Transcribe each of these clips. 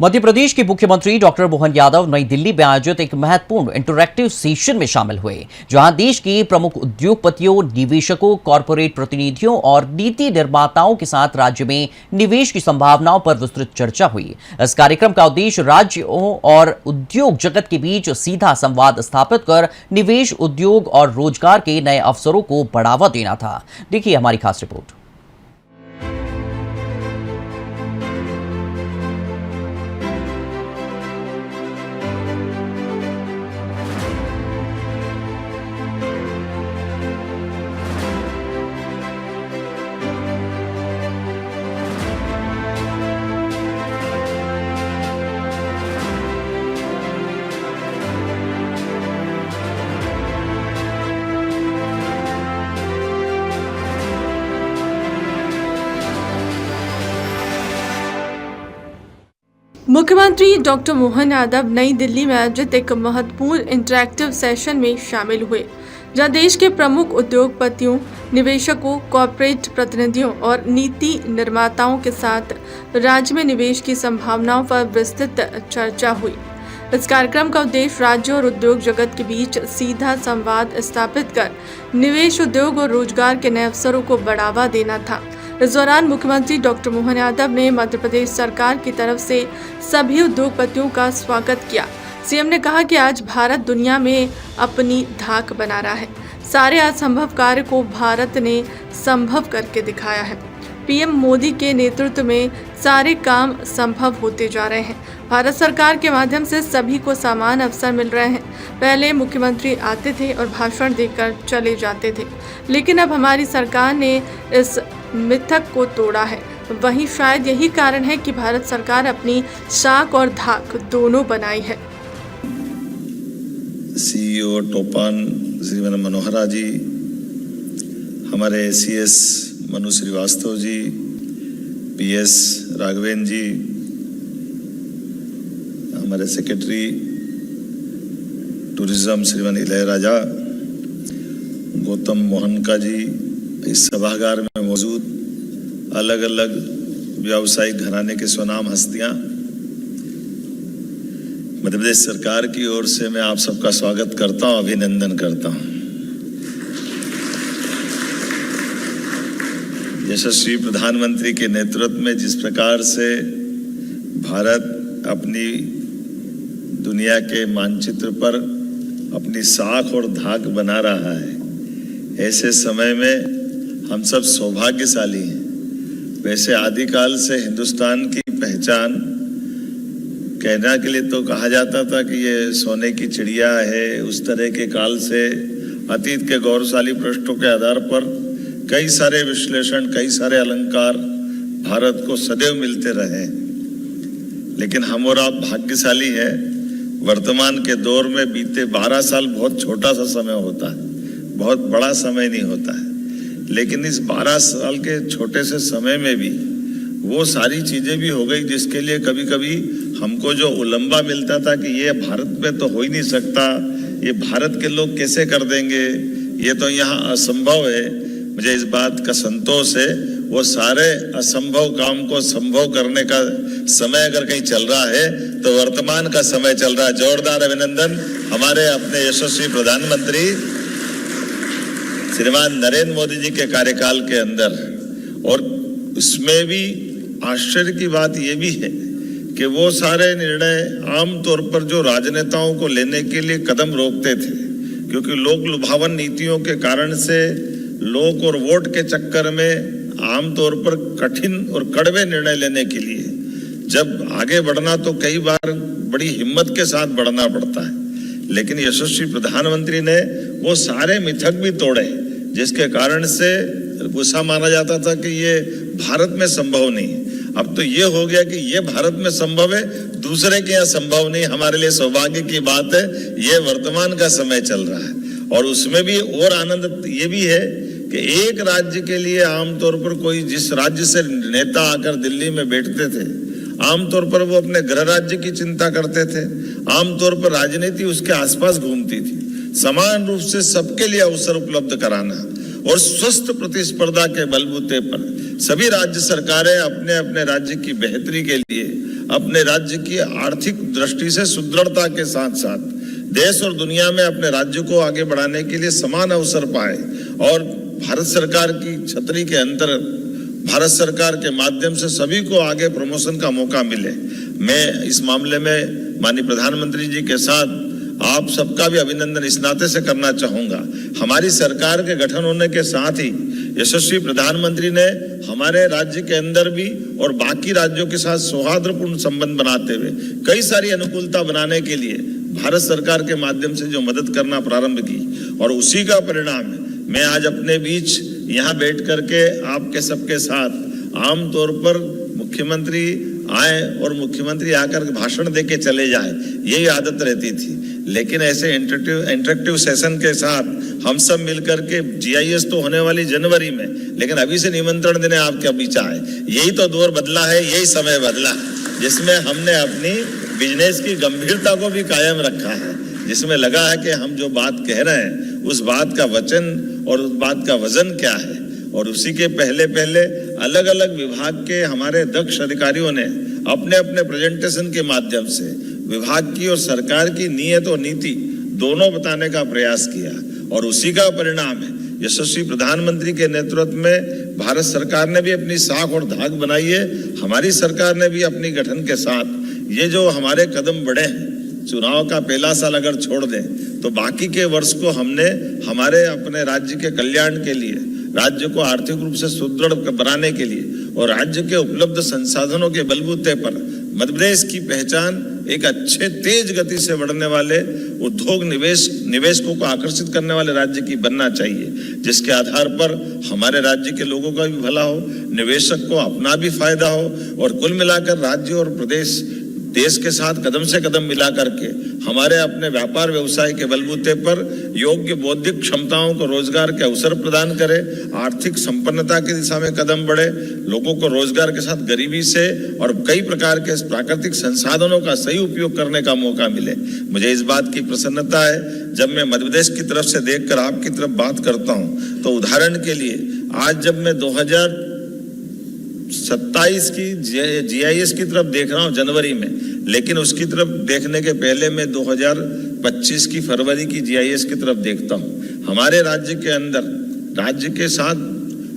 मध्य प्रदेश के मुख्यमंत्री डॉक्टर मोहन यादव नई दिल्ली में आयोजित एक महत्वपूर्ण इंटरैक्टिव सेशन में शामिल हुए, जहां देश के प्रमुख उद्योगपतियों, निवेशकों, कॉरपोरेट प्रतिनिधियों और नीति निर्माताओं के साथ राज्य में निवेश की संभावनाओं पर विस्तृत चर्चा हुई। इस कार्यक्रम का उद्देश्य राज्यों और उद्योग जगत के बीच सीधा संवाद स्थापित कर निवेश, उद्योग और रोजगार के नए अवसरों को बढ़ावा देना था। देखिए हमारी खास रिपोर्ट। मुख्यमंत्री डॉक्टर मोहन यादव नई दिल्ली में आयोजित एक महत्वपूर्ण इंटरैक्टिव सेशन में शामिल हुए, जहां देश के प्रमुख उद्योगपतियों, निवेशकों, कॉरपोरेट प्रतिनिधियों और नीति निर्माताओं के साथ राज्य में निवेश की संभावनाओं पर विस्तृत चर्चा हुई। इस कार्यक्रम का उद्देश्य राज्यों और उद्योग जगत के बीच सीधा संवाद स्थापित कर निवेश, उद्योग और रोजगार के नए अवसरों को बढ़ावा देना था। इस दौरान मुख्यमंत्री डॉक्टर मोहन यादव ने मध्य प्रदेश सरकार की तरफ से सभी उद्योगपतियों का स्वागत किया। सीएम ने कहा कि आज भारत दुनिया में अपनी धाक बना रहा है। सारे असंभव कार्य को भारत ने संभव करके दिखाया है। पीएम मोदी के नेतृत्व में सारे काम संभव होते जा रहे हैं। भारत सरकार के माध्यम से सभी को समान अवसर मिल रहे हैं। पहले मुख्यमंत्री आते थे और भाषण देकर चले जाते थे, लेकिन अब हमारी सरकार ने इस मिथक को तोड़ा है। वहीं शायद यही कारण है कि भारत सरकार अपनी साख और धाक दोनों बनाई है। सीईओ टोपान श्रीमान मनोहरा जी, हमारे सीएस मनु श्रीवास्तव जी, पीएस राघवेन जी, हमारे सेक्रेटरी टूरिज्म श्रीमान इलयराजा, गौतम मोहनका जी, इस सभागार में मौजूद अलग अलग व्यावसायिक घराने के स्वनाम हस्तियां, मध्य प्रदेश सरकार की ओर से मैं आप सबका स्वागत करता हूं, अभिनंदन करता हूं। यशस्वी प्रधानमंत्री के नेतृत्व में जिस प्रकार से भारत अपनी दुनिया के मानचित्र पर अपनी साख और धाक बना रहा है, ऐसे समय में हम सब सौभाग्यशाली हैं। वैसे आदिकाल से हिंदुस्तान की पहचान कहना के लिए तो कहा जाता था कि ये सोने की चिड़िया है। उस तरह के काल से अतीत के गौरवशाली पृष्ठों के आधार पर कई सारे विश्लेषण, कई सारे अलंकार भारत को सदैव मिलते रहे, लेकिन हम और आप भाग्यशाली हैं। वर्तमान के दौर में बीते 12 साल बहुत छोटा सा समय होता है, बहुत बड़ा समय नहीं होता है, लेकिन इस 12 साल के छोटे से समय में भी वो सारी चीजें भी हो गई जिसके लिए कभी कभी हमको जो उलंबा मिलता था कि ये भारत में तो हो ही नहीं सकता, ये भारत के लोग कैसे कर देंगे, ये तो यहाँ असंभव है। मुझे इस बात का संतोष है, वो सारे असंभव काम को संभव करने का समय अगर कहीं चल रहा है तो वर्तमान का समय चल रहा है। जोरदार अभिनंदन हमारे अपने यशस्वी प्रधानमंत्री श्रीमान नरेंद्र मोदी जी के कार्यकाल के अंदर। और उसमें भी आश्चर्य की बात ये भी है कि वो सारे निर्णय आमतौर पर जो राजनेताओं को लेने के लिए कदम रोकते थे, क्योंकि लोक लुभावन नीतियों के कारण से लोक और वोट के चक्कर में आमतौर पर कठिन और कड़वे निर्णय लेने के लिए जब आगे बढ़ना तो कई बार बड़ी हिम्मत के साथ बढ़ना पड़ता है, लेकिन यशस्वी प्रधानमंत्री ने वो सारे मिथक भी तोड़े जिसके कारण से गुस्सा माना जाता था कि ये भारत में संभव नहीं है। अब तो ये हो गया कि ये भारत में संभव है, दूसरे के यहाँ संभव नहीं। हमारे लिए सौभाग्य की बात है, ये वर्तमान का समय चल रहा है। और उसमें भी और आनंद ये भी है कि एक राज्य के लिए आमतौर पर कोई जिस राज्य से नेता आकर दिल्ली में बैठते थे, आमतौर पर वो अपने गृह राज्य की चिंता करते थे, आमतौर पर राजनीति उसके आसपास घूमती थी। समान रूप से सबके लिए अवसर उपलब्ध कराना और स्वस्थ प्रतिस्पर्धा के बलबूते पर सभी राज्य सरकारें अपने अपने राज्य की बेहतरी के लिए अपने राज्य की आर्थिक दृष्टि से सुदृढ़ता के साथ साथ देश और दुनिया में अपने राज्य को आगे बढ़ाने के लिए समान अवसर पाए और भारत सरकार की छतरी के अंतर भारत सरकार के माध्यम से सभी को आगे प्रमोशन का मौका मिले। मैं इस मामले में माननीय प्रधानमंत्री जी के साथ आप सबका भी अभिनंदन इस नाते से करना चाहूंगा। हमारी सरकार के गठन होने के साथ ही यशस्वी प्रधानमंत्री ने हमारे राज्य के अंदर भी और बाकी राज्यों के साथ सौहार्दपूर्ण संबंध बनाते हुए कई सारी अनुकूलता बनाने के लिए भारत सरकार के माध्यम से जो मदद करना प्रारंभ की और उसी का परिणाम है मैं आज अपने बीच यहाँ बैठ करके आपके सबके साथ आम तौर पर मुख्यमंत्री आए और मुख्यमंत्री आकर भाषण देके चले जाए, यही आदत रहती थी। लेकिन ऐसे इंटरेक्टिव सेशन के साथ हम सब मिलकर के GIS तो होने वाली जनवरी में, लेकिन अभी से निमंत्रण देने आपके बीच आए, यही तो दौर बदला है, यही समय बदला जिसमें हमने अपनी बिजनेस की गंभीरता को भी कायम रखा है, जिसमें लगा है कि हम जो बात कह रहे हैं उस बात का वचन और उस बात का वजन क्या है। और उसी के पहले अलग अलग विभाग के हमारे दक्ष अधिकारियों ने अपने अपने प्रेजेंटेशन के माध्यम से विभाग की और सरकार की नीयत और नीति दोनों बताने का प्रयास किया और उसी का परिणाम है यशस्वी प्रधानमंत्री के नेतृत्व में भारत सरकार ने भी अपनी साख और धाक बनाई है। हमारी सरकार ने भी अपनी गठन के साथ ये जो हमारे कदम बढ़े हैं, चुनाव का पहला साल अगर छोड़ दें तो बाकी के वर्ष को हमने हमारे अपने राज्य के कल्याण के लिए, राज्य को आर्थिक रूप से सुदृढ़ बनाने के लिए और राज्य के उपलब्ध संसाधनों के बलबूते पर मध्य प्रदेश की पहचान एक अच्छे तेज गति से बढ़ने वाले उद्योग निवेशकों को आकर्षित करने वाले राज्य की बनना चाहिए, जिसके आधार पर हमारे राज्य के लोगों का भी भला हो, निवेशक को अपना भी फायदा हो और कुल मिलाकर राज्य और प्रदेश देश के साथ कदम से कदम मिला करके हमारे अपने व्यापार व्यवसाय के बलबूते पर योग्य बौद्धिक क्षमताओं को रोजगार के अवसर प्रदान करे, आर्थिक संपन्नता की दिशा में कदम बढ़े, लोगों को रोजगार के साथ गरीबी से और कई प्रकार के प्राकृतिक संसाधनों का सही उपयोग करने का मौका मिले। मुझे इस बात की प्रसन्नता है जब मैं मध्य प्रदेश की तरफ से देखकर आपकी तरफ बात करता हूँ तो उदाहरण के लिए आज जब मैं 2027 की GIS की तरफ देख रहा हूं जनवरी में, लेकिन उसकी तरफ देखने के पहले मैं 2025 की फरवरी की GIS की तरफ देखता हूं। हमारे राज्य के अंदर राज्य के साथ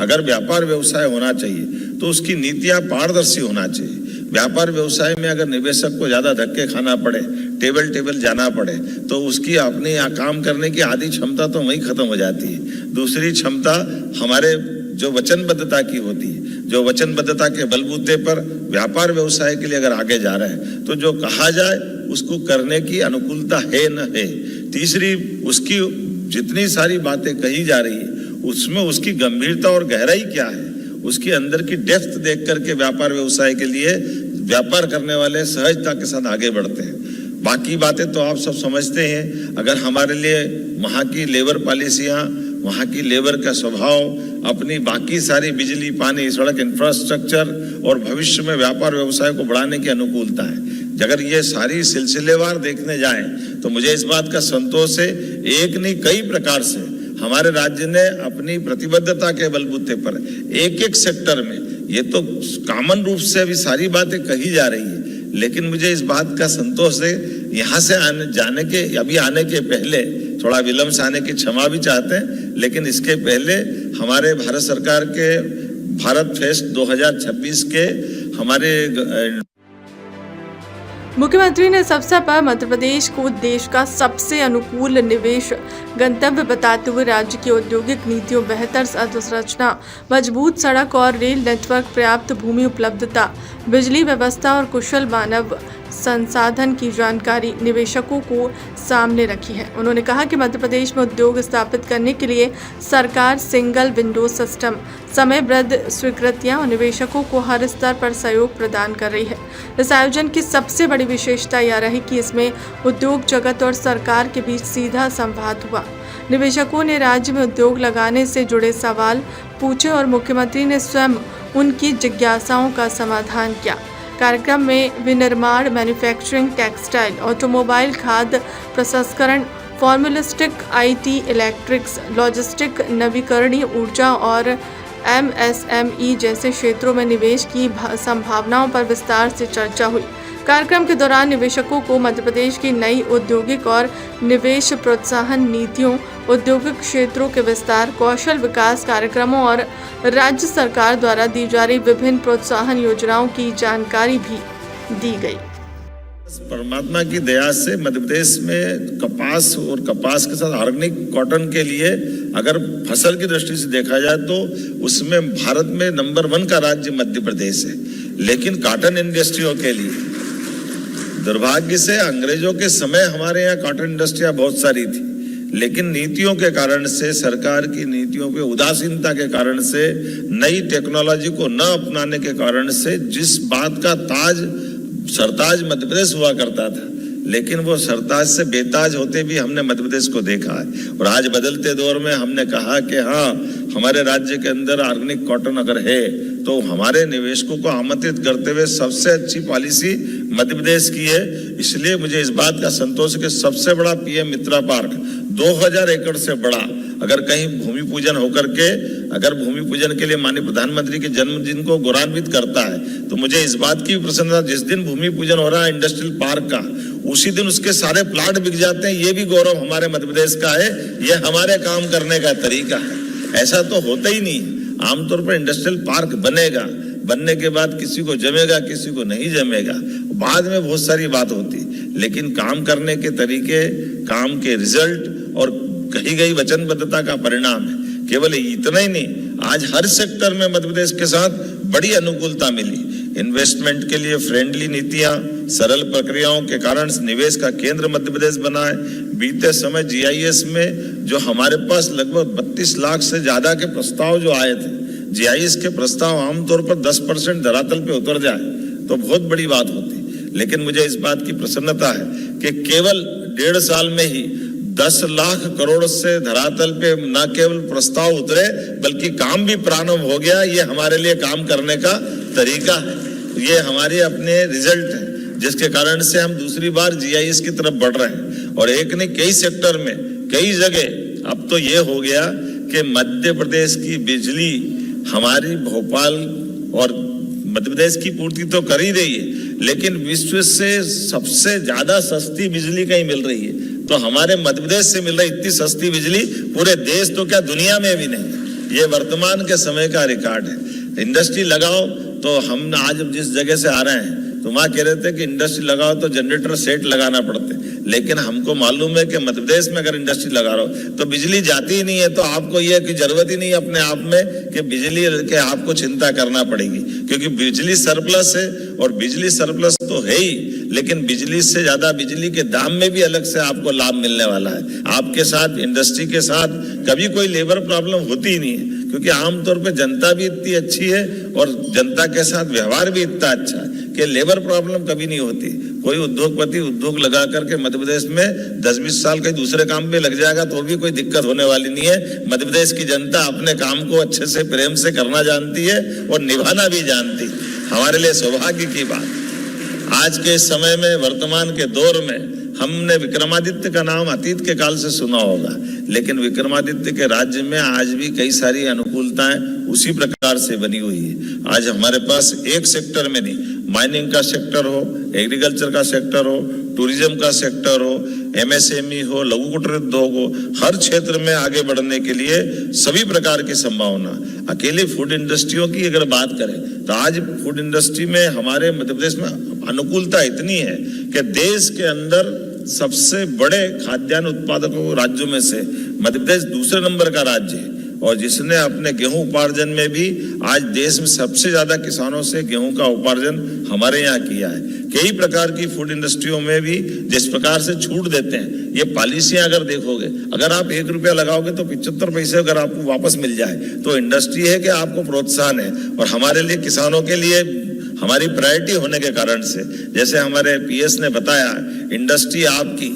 अगर व्यापार व्यवसाय होना चाहिए तो उसकी नीतियां पारदर्शी होना चाहिए। व्यापार व्यवसाय में अगर निवेशक को ज्यादा धक्के खाना पड़े, टेबल जाना पड़े तो उसकी अपनी काम करने की आधी क्षमता तो वहीं खत्म हो जाती है। दूसरी क्षमता हमारे जो वचनबद्धता की होती है, जो वचनबद्धता के बलबूते पर व्यापार व्यवसाय के लिए अगर आगे जा रहे हैं तो जो कहा जाए उसको करने की अनुकूलता है न है। तीसरी, उसकी जितनी सारी बातें कही जा रही है उसमें उसकी गंभीरता और गहराई क्या है, उसकी अंदर की डेप्थ देख करके व्यापार व्यवसाय के लिए व्यापार करने वाले सहजता के साथ आगे बढ़ते हैं। बाकी बातें तो आप सब समझते हैं। अगर हमारे लिए वहाँ की लेबर पॉलिसियाँ, वहाँ की लेबर का स्वभाव, अपनी बाकी सारी बिजली, पानी, सड़क, इंफ्रास्ट्रक्चर और भविष्य में व्यापार व्यवसाय को बढ़ाने की अनुकूलता है, अगर ये सारी सिलसिलेवार देखने जाएं तो मुझे इस बात का संतोष है एक नहीं कई प्रकार से हमारे राज्य ने अपनी प्रतिबद्धता के बलबूते पर एक एक सेक्टर में, ये तो कॉमन रूप से अभी सारी बातें कही जा रही है, लेकिन मुझे इस बात का संतोष है यहाँ से आने के पहले थोड़ा विलंब से आने की क्षमा भी चाहते हैं, लेकिन इसके पहले हमारे भारत सरकार के भारत फेस्ट 2026 के हमारे मुख्यमंत्री ने इस अवसर पर मध्य प्रदेश को देश का सबसे अनुकूल निवेश गंतव्य बताते हुए राज्य की औद्योगिक नीतियों, बेहतर अधोसंरचना, मजबूत सड़क और रेल नेटवर्क, पर्याप्त भूमि उपलब्धता, बिजली व्यवस्था और कुशल मानव संसाधन की जानकारी निवेशकों को सामने रखी है। उन्होंने कहा कि मध्य प्रदेश में उद्योग स्थापित करने के लिए सरकार सिंगल विंडो सिस्टम, समयबद्ध स्वीकृतियां और निवेशकों को हर स्तर पर सहयोग प्रदान कर रही है। इस आयोजन की सबसे बड़ी विशेषता यह रही कि इसमें उद्योग जगत और सरकार के बीच सीधा संवाद हुआ। निवेशकों ने राज्य में उद्योग लगाने से जुड़े सवाल पूछे और मुख्यमंत्री ने स्वयं उनकी जिज्ञासाओं का समाधान किया। कार्यक्रम में विनिर्माण, मैन्युफैक्चरिंग, टेक्सटाइल, ऑटोमोबाइल, खाद्य प्रसंस्करण फॉर्मुलिस्टिक, IT, इलेक्ट्रिक्स, लॉजिस्टिक, नवीकरणीय ऊर्जा और MSME जैसे क्षेत्रों में निवेश की संभावनाओं पर विस्तार से चर्चा हुई। कार्यक्रम के दौरान निवेशकों को मध्य प्रदेश की नई औद्योगिक और निवेश प्रोत्साहन नीतियों, औद्योगिक क्षेत्रों के विस्तार, कौशल विकास कार्यक्रमों और राज्य सरकार द्वारा दी जा रही विभिन्न प्रोत्साहन योजनाओं की जानकारी भी दी गई। परमात्मा की दया से मध्य प्रदेश में कपास और कपास के साथ ऑर्गेनिक कॉटन के लिए अगर फसल की दृष्टि से देखा जाए तो उसमें भारत में नंबर 1 का राज्य मध्य प्रदेश है। लेकिन कॉटन इंडस्ट्रियों के लिए दुर्भाग्य से अंग्रेजों के समय हमारे यहाँ कॉटन इंडस्ट्रियां बहुत सारी थी, लेकिन नीतियों के कारण से, सरकार की नीतियों पे उदासीनता के कारण से, नई टेक्नोलॉजी को न अपनाने के कारण से जिस बात का सरताज मध्य प्रदेश हुआ करता था, लेकिन वो सरताज से बेताज होते भी हमने मध्य प्रदेश को देखा है। और आज बदलते दौर में हमने कहा कि हाँ, हमारे राज्य के अंदर ऑर्गेनिक कॉटन अगर है तो हमारे निवेशकों को आमंत्रित करते हुए सबसे अच्छी पॉलिसी मध्य प्रदेश की है। इसलिए मुझे इस बात का संतोष है कि सबसे बड़ा PM मित्रा पार्क 2000 एकड़ से बड़ा अगर कहीं भूमि पूजन होकर के अगर भूमि पूजन के लिए माननीय प्रधानमंत्री के जन्मदिन को गौरवान्वित करता है तो मुझे इस बात की प्रसन्नता, जिस दिन भूमि पूजन हो रहा है इंडस्ट्रियल पार्क का, उसी दिन उसके सारे प्लाट बिक जाते हैं। ये भी गौरव हमारे मध्य प्रदेश का है। ये हमारे काम करने का तरीका है। ऐसा तो होता ही नहीं। आमतौर पर इंडस्ट्रियल पार्क बनेगा, बनने के बाद किसी को जमेगा, किसी को नहीं जमेगा, बाद में बहुत सारी बात होती, लेकिन काम करने के तरीके, काम के रिजल्ट और कही गई वचनबद्धता का परिणाम है। केवल इतना ही नहीं, आज हर सेक्टर में मध्य प्रदेश के साथ बड़ी अनुकूलता मिली। इन्वेस्टमेंट के लिए फ्रेंडली नीतियां, सरल प्रक्रियाओं के कारण निवेश का केंद्र मध्य प्रदेश बना है। बीते समय GIS में जो हमारे पास लगभग 32 लाख से ज्यादा के प्रस्ताव जो आए थे, GIS के प्रस्ताव आमतौर पर 10% धरातल पे उतर जाए तो बहुत बड़ी बात होती। लेकिन मुझे इस बात की प्रसन्नता है कि केवल 1.5 साल में ही 10 लाख करोड़ से धरातल पे न केवल प्रस्ताव उतरे बल्कि काम भी प्रारंभ हो गया। ये हमारे लिए काम करने का तरीका है, ये हमारे अपने रिजल्ट है, जिसके कारण से हम दूसरी बार GIS की तरफ बढ़ रहे हैं। और एक नहीं, कई सेक्टर में, कई जगह अब तो ये हो गया कि मध्य प्रदेश की बिजली हमारी भोपाल और मध्य प्रदेश की पूर्ति तो कर ही रही है, लेकिन विश्व से सबसे ज्यादा सस्ती बिजली कहीं मिल रही है तो हमारे मध्य प्रदेश से मिल रही इतनी सस्ती बिजली पूरे देश तो क्या दुनिया में भी नहीं। ये वर्तमान के समय का रिकॉर्ड है। इंडस्ट्री लगाओ तो हम आज जिस जगह से आ रहे हैं तो वहां कह रहे थे कि इंडस्ट्री लगाओ तो जनरेटर सेट लगाना पड़ते, लेकिन हमको मालूम है कि मध्य प्रदेश में अगर इंडस्ट्री लगा रहा हो तो बिजली जाती ही नहीं है। तो आपको यह की जरूरत ही नहीं है अपने आप में कि बिजली के आपको चिंता करना पड़ेगी, क्योंकि बिजली सरप्लस है। और बिजली सरप्लस तो है ही, लेकिन बिजली से ज्यादा बिजली के दाम में भी अलग से आपको लाभ मिलने वाला है। आपके साथ, इंडस्ट्री के साथ कभी कोई लेबर प्रॉब्लम होती ही नहीं है, क्योंकि आमतौर पर जनता भी इतनी अच्छी है और जनता के साथ व्यवहार भी इतना अच्छा है कि लेबर प्रॉब्लम कभी नहीं होती। कोई उद्योगपति उद्योग लगा करके मध्य प्रदेश में 10-20 साल के दूसरे काम में लग जाएगा तो भी कोई दिक्कत होने वाली नहीं है। मध्य प्रदेश की जनता अपने काम को अच्छे से प्रेम से करना जानती है और निभाना भी जानती है। हमारे लिए सौभाग्य की बात। आज के समय में, वर्तमान के दौर में, हमने विक्रमादित्य का नाम अतीत के काल से सुना होगा, लेकिन विक्रमादित्य के राज्य में आज भी कई सारी अनुकूलताएं उसी प्रकार से बनी हुई है। आज हमारे पास एक सेक्टर में नहीं, माइनिंग का सेक्टर हो, एग्रीकल्चर का सेक्टर हो, टूरिज्म का सेक्टर हो, MSME हो, लघु कुटीर उद्योग हो, हर क्षेत्र में आगे बढ़ने के लिए सभी प्रकार की संभावना। अकेले फूड इंडस्ट्रियों की अगर बात करें तो आज फूड इंडस्ट्री में हमारे मध्य प्रदेश में अनुकूलता इतनी है कि देश के अंदर सबसे बड़े खाद्यान्न उत्पादकों राज्यों में से मध्य प्रदेश दूसरे नंबर का राज्य है। और जिसने अपने गेहूं उपार्जन में भी आज देश में सबसे ज्यादा किसानों से गेहूं का उपार्जन हमारे यहाँ किया है। कई प्रकार की फूड इंडस्ट्रियों में भी जिस प्रकार से छूट देते हैं, ये पॉलिसियां अगर देखोगे, अगर आप 1 रुपया लगाओगे तो 75 पैसे अगर आपको वापस मिल जाए तो इंडस्ट्री है कि आपको प्रोत्साहन है। और हमारे लिए, किसानों के लिए हमारी प्रायोरिटी होने के कारण से, जैसे हमारे PS ने बताया, इंडस्ट्री आपकी,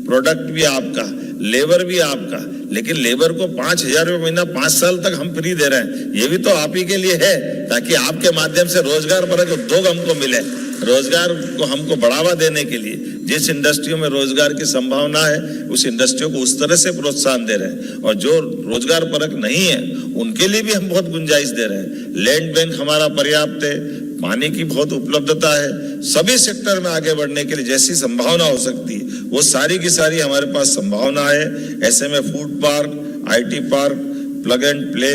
प्रोडक्ट भी आपका, लेबर भी आपका, लेकिन लेबर को 5,000 रुपये महीना 5 साल तक हम फ्री दे रहे हैं। ये भी तो आप ही के लिए है, ताकि आपके माध्यम से रोजगार परक उद्योग हमको मिले, रोजगार को हमको बढ़ावा देने के लिए। जिस इंडस्ट्रियों में रोजगार की संभावना है उस इंडस्ट्रियों को उस तरह से प्रोत्साहन दे रहे हैं, और जो रोजगार परक नहीं है उनके लिए भी हम बहुत गुंजाइश दे रहे हैं। लैंड बैंक हमारा पर्याप्त है, पानी की बहुत उपलब्धता है, सभी सेक्टर में आगे बढ़ने के लिए जैसी संभावना हो सकती है वो सारी की सारी हमारे पास संभावना है। ऐसे में food park, IT park, plug and play,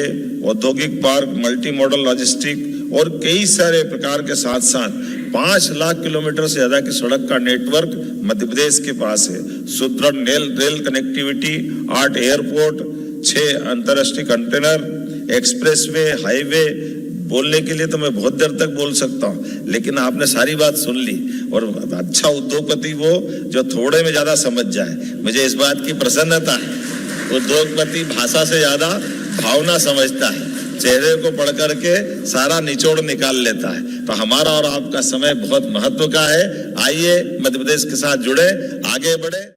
औद्योगिक पार्क, मल्टी मॉडल लॉजिस्टिक और कई सारे प्रकार के साथ साथ 5 लाख किलोमीटर से ज्यादा की सड़क का नेटवर्क मध्य प्रदेश के पास है। सुदृढ़ रेल कनेक्टिविटी, 8 एयरपोर्ट, 6 अंतर्राष्ट्रीय कंटेनर, एक्सप्रेसवे, हाईवे। बोलने के लिए तो मैं बहुत देर तक बोल सकता हूँ, लेकिन आपने सारी बात सुन ली। और अच्छा उद्योगपति वो जो थोड़े में ज्यादा समझ जाए, मुझे इस बात की प्रसन्नता है। उद्योगपति भाषा से ज्यादा भावना समझता है, चेहरे को पढ़ करके सारा निचोड़ निकाल लेता है। तो हमारा और आपका समय बहुत महत्व का है। आइए मध्य प्रदेश के साथ जुड़े, आगे बढ़े।